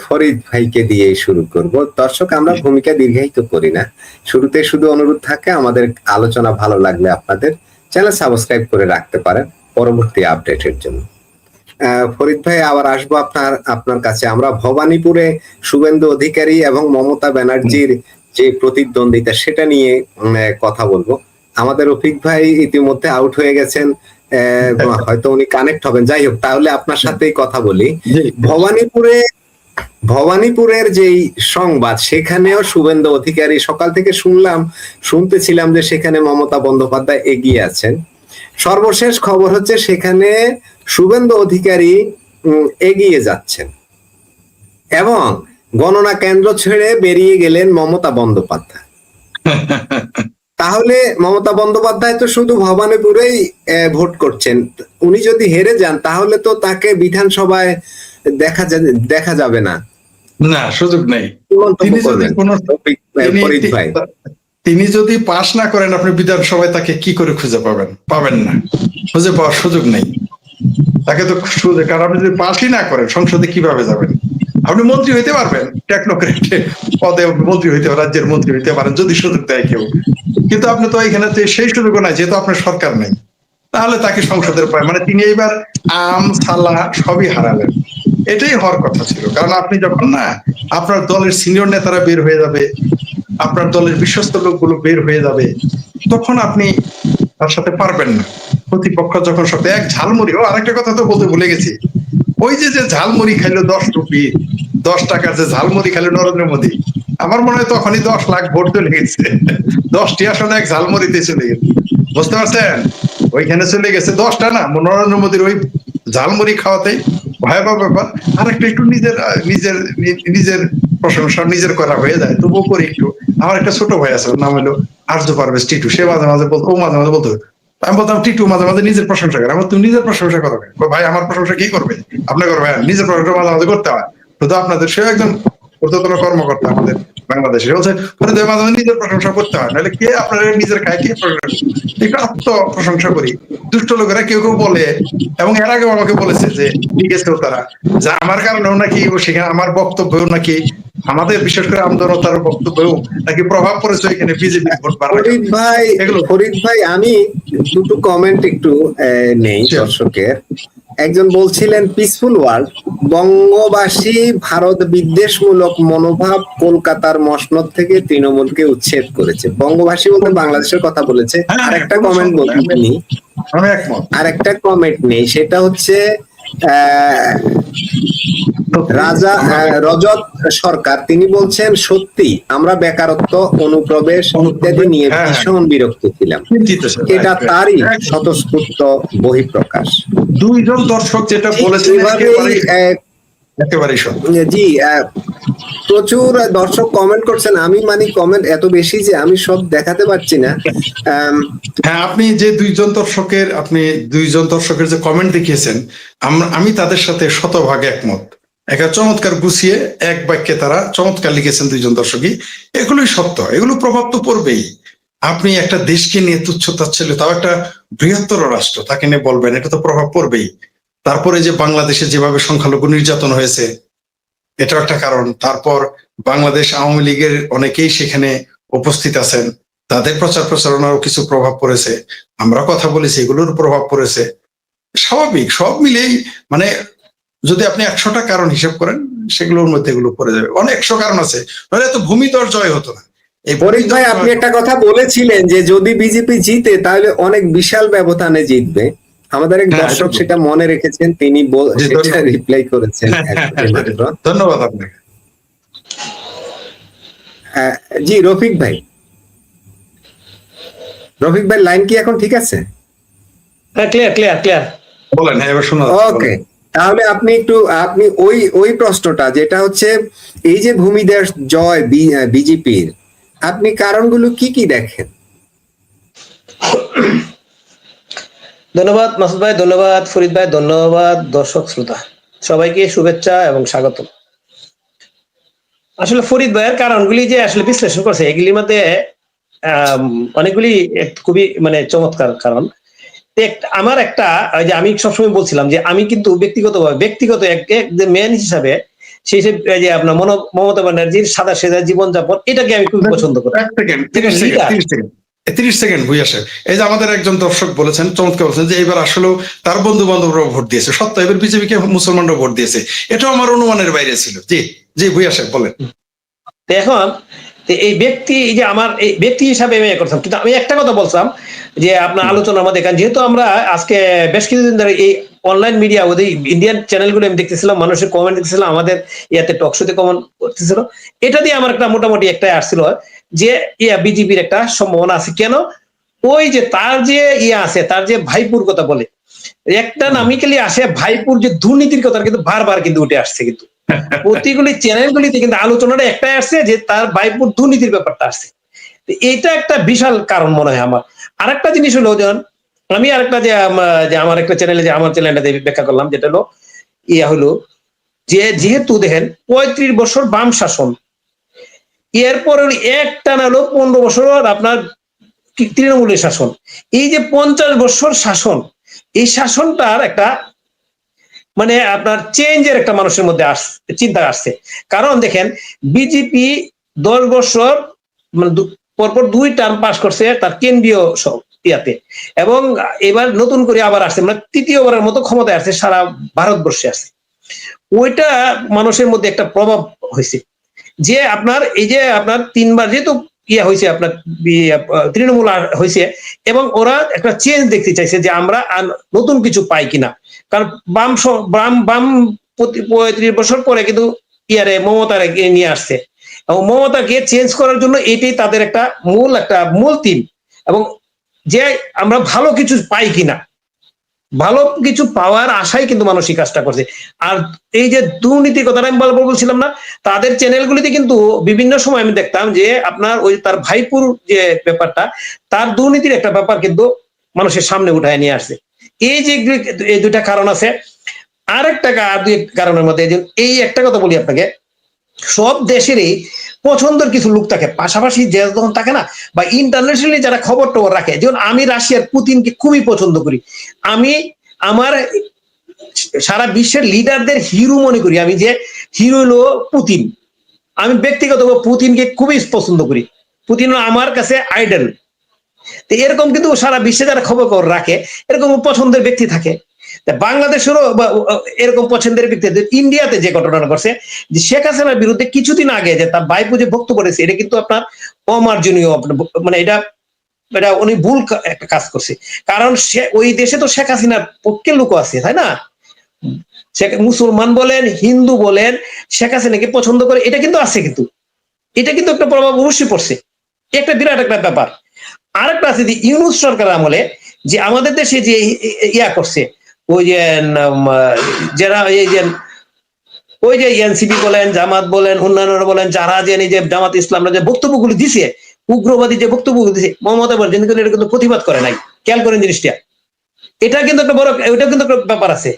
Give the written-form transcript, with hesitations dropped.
ফরিদ ভাইকে দিয়ে শুরু করব। দর্শক, আমরা ভূমিকা দীর্ঘায়িত করি না, শুরুতে শুধু অনুরোধ থাকে আমাদের আলোচনা ভালো লাগলে আপনাদের চ্যানেল সাবস্ক্রাইব করে রাখতে পারেন পরবর্তী আপডেটের জন্য। ফরিদ ভাই, আবার আসবো আপনার কাছে। আমরা ভবানীপুরে শুভেন্দু অধিকারী এবং মমতা ব্যানার্জির যে প্রতিদ্বন্দ্বিতা সেটা নিয়ে কথা বলবো। আমাদের রফিক ভাই ইতিমধ্যে আউট হয়ে গেছেন, হয়তো উনি কানেক্ট হবেন। যাই হোক, তাহলে আপনার সাথেই কথা বলি। ভবানীপুরের যেই সংবাদ, সেখানেও শুভেন্দু অধিকারী, সকাল থেকে শুনতেছিলাম যে সেখানে মমতা বন্দ্যোপাধ্যায় এগিয়ে আছেন। সর্বশেষ খবর হচ্ছে সেখানে শুভেন্দু অধিকারী এগিয়ে যাচ্ছেন এবং গণনা কেন্দ্র ছেড়ে বেরিয়ে গেলেন মমতা বন্দ্যোপাধ্যায়। তাহলে মমতা বন্দ্যোপাধ্যায় তো শুধু ভবানীপুরেই ভোট করছেন। উনি যদি হেরে যান তাহলে তো তাকে বিধানসভায় দেখা যাবে না, না, সুযোগ নেই। তিনি যদি পাশ না করেন, আপনি বিধানসভায় তাকে কি করে খুঁজে পাবেন না, খুঁজে পাওয়ার সুযোগ নেই তাকে তো। কারণ আপনি যদি পাশই না করেন, সংসদে কিভাবে যাবেন? আপনি মন্ত্রী হইতে পারবেন, টেকনোক্রেট পদে মন্ত্রী হইতে, রাজ্যের মন্ত্রী হইতে পারেন যদি সুযোগ দেয় কেউ, কিন্তু আপনি তো এখানে সেই সুযোগও নাই, যেহেতু আপনার সরকার নেই। তাহলে তাকে সংসদের পায়, মানে তিনি এইবার আম সালা সবই হারালেন। এটাই হওয়ার কথা ছিল। কারণ আপনি যখন না, আপনার দলের সিনিয়র নেতারা বের হয়ে যাবে, আপনার দলের বিশ্বস্ত লোকগুলো বের হয়ে যাবে, তখন আপনি তার সাথে পারবেন না। প্রতিপক্ষ যখন সাথে এক ঝালমুড়ি, আরেকটা কথা তো বলতে ভুলে গেছি, ওই যে ঝালমুড়ি খাইলো 10 রুপি, 10 টাকার যে ঝালমুড়ি খাইলো নরেন্দ্র মোদী, আমার মনে হয় তখনই 10 লাখ ভোট চলে গেছে। 10টি আসনে এক ঝালমুড়িতে চলে গেছে, বুঝতে পারছেন? ওইখানে চলে গেছে 10টা না, নরেন্দ্র মোদীর ওই ঝালমুড়ি খাওয়াতেই ভয়াবহ ব্যাপার। আর একটু নিজের প্রশংসা নিজের করা হয়ে যায়, তবুও করি একটু। আমার একটা ছোট ভাই আছে, নাম হলো আর্য পারভেজ টিটু। সে মাঝে মাঝে বলতো, আমি বলতাম টিটু মাঝে মাঝে নিজের প্রশংসা করে। আমার তুমি নিজের প্রশংসা করো ভাই? আমার প্রশংসা কি করবে? আপনার করবে? নিজের প্রশংসা মাঝে মাঝে করতে হয়, শুধু আপনাদের। সে একজন ঊর্ধ্বতন কর্মকর্তা আমাদের বাংলাদেশে, বলছে মাঝে মাঝে নিজের প্রশংসা করতে হয়, নাহলে কে আপনার নিজের খায়, কে প্রশংসা? একটু আত্ম প্রশংসা করি। দুষ্ট লোকেরা কেউ কেউ বলে, এবং এর আগেও আমাকে বলেছে যে লিখেছেও তারা, যে আমার কারণেও নাকি সেখানে আমার বক্তব্যও নাকি, আমাদের বিশেষ করে আমজনতার বক্তব্যও নাকি প্রভাব পড়েছে এখানে বিজেপি ভোট বাড়ার। ফরিদ ভাই, আমি দুটো কমেন্ট একটু নেই দর্শকের। একজন বলছিলেন পিসফুল ওয়ার্ল্ড, বঙ্গবাসী ভারত বিদ্বেষমূলক মনোভাব কলকাতার মসনদ থেকে তৃণমূলকে উচ্ছেদ করেছে। বঙ্গবাসী বলতে বাংলাদেশের কথা বলেছে। আরেকটা কমেন্ট বলিনি, আরেকটা কমেন্ট নেই, সেটা হচ্ছে রাজা রজত সরকার, তিনি বলছেন সত্যি আমরা বেকারত্ব, অনুপ্রবেশ ইত্যাদি নিয়ে ভীষণ বিরক্ত ছিলাম। এটা তারই স্বতঃস্ফূর্ত বহিঃপ্রকাশ। দুইজন দর্শক যেটা বলেছেন জি, প্রচুর দর্শক কমেন্ট করছেন। আমি কমেন্ট এত বেশি যে আমি সব দেখাতে পারছি না। হ্যাঁ, আপনি যে দুইজন দর্শকের যে কমেন্ট দেখিয়েছেন, আমি তাদের সাথে শতভাগে একমত। একটা চমৎকার গুছিয়ে এক বাক্যে তারা চমৎকার লিখেছেন দুইজন দর্শকই। এগুলোই সত্য, এগুলো প্রভাব তো পড়বেই। আপনি একটা দেশকে নিয়ে তুচ্ছ-তাচ্ছিল্য, তাও একটা বৃহত্তর রাষ্ট্র, তাকে নিয়ে বলবেন, এটা তো প্রভাব পড়বেই। তারপরে যে বাংলাদেশে যেভাবে সংখ্যালঘু নির্যাতন হয়েছে, এটাও একটা কারণ। তারপর বাংলাদেশ আওয়ামী লীগের অনেকেই সেখানে উপস্থিত আছেন, তাদের প্রচার প্রচারণারও কিছু প্রভাব পড়েছে। আমরা কথা বলেছি, এগুলোর প্রভাব পড়েছে। স্বাভাবিক, সব মিলেই মানে যদি আপনি 100টা কারণ হিসাব করেন, সেগুলোর মধ্যে এগুলো পড়ে যাবে। অনেক 100 কারণ আছে, নাহলে এত ভূমিধস জয় হতো না। ফরিদ ভাই, আপনি একটা কথা বলেছিলেন যে যদি বিজেপি জিতে তাহলে অনেক বিশাল ব্যবধানে জিতবে। আমাদের এক দর্শক সেটা মনে রেখেছেন, তিনি সেটা রিপ্লাই করেছেন। ধন্যবাদ আপনাকে। জি রফিক ভাই, লাইন কি এখন ঠিক আছে? ক্লিয়ার বলেন। এবার শোনা যাচ্ছে। ওকে, তাহলে আপনি ওই প্রশ্নটা, যেটা হচ্ছে এই যে ভূমিধস জয় বিজেপির, আপনি কারণগুলো কি কি দেখেন? ধন্যবাদ মাসুদ ভাই, ধন্যবাদ ফরিদ ভাই, ধন্যবাদ দর্শক শ্রোতা সবাইকে শুভেচ্ছা এবং স্বাগত। আসলে ফরিদ ভাইয়ের কারণগুলি যে আসলে বিশ্লেষণ করছে, এগুলির মধ্যে অনেকগুলি খুবই চমৎকার কারণ। আমার একটা, যে আমি সবসময় বলছিলাম যে আমি কিন্তু ব্যক্তিগত ম্যান হিসাবে সেই যে আপনার মমতা ব্যানার্জির সাদা সেদা জীবনযাপন, এটাকে আমি খুব পছন্দ করি। 30 সেকেন্ড ভুই আসে। এই যে আমাদের একজন দর্শক বলেছেন, চমৎকার বলেছেন, যে এবার আসলে তার বন্ধু বান্ধবরাও ভোট দিয়েছে, সত্য এবার বিজেপিকে মুসলমানরাও ভোট দিয়েছে, এটাও আমার অনুমানের বাইরে ছিল। জি জি ভুই আসে বলেন। এখন এই ব্যক্তি, এই যে আমার এই ব্যক্তি হিসাবে আমি করতাম, কিন্তু আমি একটা কথা বলছিলাম যে আপনার আলোচনার মধ্যে, কারণ যেহেতু আমরা আজকে বেশ কিছুদিন ধরে এই অনলাইন মিডিয়া, ওদের ইন্ডিয়ান চ্যানেলগুলো আমি দেখতেছিলাম, মানুষের কমেন্ট দেখতেছিলাম, আমাদের ইয়াতে টকশোতে কমেন্ট করতেছিল, এটা দিয়ে আমার একটা মোটামুটি একটা আসছিল যে বিজেপির একটা সম্ভাবনা আছে। কেন? ওই যে তার যে আছে, তার যে ভাইপুর কথা বলে একটা নামিকালি আসে, ভাইপুর যে দুর্নীতির কথা কিন্তু বারবার কিন্তু উঠে আসছে, কিন্তু প্রতিগুলি চ্যানেলগুলিতে কিন্তু আলোচনাটা একটাই আসছে যে তার ভাইপুর দুর্নীতির ব্যাপারটা আসছে। এটা একটা বিশাল কারণ মনে হয় আমার। আরেকটা জিনিস হলো, যেমন আমি আরেকটা যে আমার একটা চ্যানেলে, যে আমার চ্যানেলটাতে ব্যাখ্যা করলাম, যেটা হলো হলো যে যেহেতু দেখেন 35 বছর বাম শাসন, এরপর একটানা হলো 15 বছর আপনার তৃণমূলের শাসন, এই যে 50 বছর শাসন, এই শাসনটার একটা মানে আপনার চেঞ্জের একটা মানুষের মধ্যে চিন্তা আসছে। কারণ দেখেন বিজেপি 10 বছর মানে পরপর 2 টার্ম পাস করছে তার কেন্দ্রীয় ইয়াতে, এবং এবার নতুন করে আবার আসছে, মানে তৃতীয়বারের মতো ক্ষমতায় আসছে, সারা ভারতবর্ষে আসছে। ওইটা মানুষের মধ্যে একটা প্রভাব হয়েছে যে আপনার এই যে আপনার 3 বার যেহেতু হয়েছে, আপনার তৃণমূল হয়েছে, এবং ওরা একটা চেঞ্জ দেখতে চাইছে যে আমরা নতুন কিছু পাই কিনা। কারণ বাম 35 বছর পরে কিন্তু মমতার নিয়ে আসছে, এবং মমতাকে চেঞ্জ করার জন্য এটাই তাদের একটা মূল থিম, এবং যে আমরা ভালো কিছু পাই কিনা, ভালো কিছু পাওয়ার আশাই কিন্তু মানুষ এই কাজটা করছে। আর এই যে দুর্নীতির কথাটা আমি বলছিলাম না, তাদের চ্যানেলগুলিতে কিন্তু বিভিন্ন সময় আমি দেখতাম যে আপনার ওই তার ভাইপুর যে ব্যাপারটা, তার দুর্নীতির একটা ব্যাপার কিন্তু মানুষের সামনে উঠায় নিয়ে আসছে। এই যে এই দুইটা কারণ আছে। আরেকটা কারণের মধ্যে এই একটা কথা বলি আপনাকে, সব দেশেরই পছন্দের কিছু লোক থাকে, পাশাপাশি যে যখন থাকে না, বা ইন্টারন্যাশনালি যারা খবর টবর রাখে, যেমন আমি রাশিয়ার পুতিনকে খুবই পছন্দ করি, আমি আমার সারা বিশ্বের লিডারদের হিরো মনে করি, আমি যে হিরো হলো পুতিন, আমি ব্যক্তিগতভাবে পুতিনকে খুবই পছন্দ করি, পুতিন আমার কাছে আইডল। তো এরকম কিন্তু সারা বিশ্বে যারা খবর রাখে এরকম পছন্দের ব্যক্তি থাকে। বাংলাদেশেরও এরকম পছন্দের ব্যক্তি, ইন্ডিয়াতে যে ঘটনাটা করছে যে শেখ হাসিনার বিরুদ্ধে কিছুদিন আগে যে তার ভাইপো যে বক্তব্য করেছে, এটা কিন্তু আপনার অমার্জনীয়, মানে এটা উনি ভুল একটা কাজ করছে। কারণ ওই দেশে তো শেখ হাসিনার পক্ষে লোক আছে, তাই না? মুসলমান বলেন, হিন্দু বলেন, শেখ হাসিনাকে পছন্দ করে, এটা কিন্তু আছে, কিন্তু এটা কিন্তু একটা প্রভাব অবশ্যই পড়ছে, একটা বিরাট একটা ব্যাপার। আরেকটা আছে যে ইউনূস সরকার আমলে যে আমাদের দেশে যে করছে, ওই যে যারা ওই যে এনসিপি বলেন, জামাত বলেন, অন্যান্যরা বলেন, যারা যে জামাত ইসলামরা যে বক্তব্যগুলো দিছে, উগ্রবাদী যে বক্তব্যগুলো দিছে, মমতা বলেন এটা কিন্তু প্রতিবাদ করে নাই। খেয়াল করেন জিনিসটা, এটা কিন্তু একটা বড়, ওইটা কিন্তু একটা ব্যাপার আছে।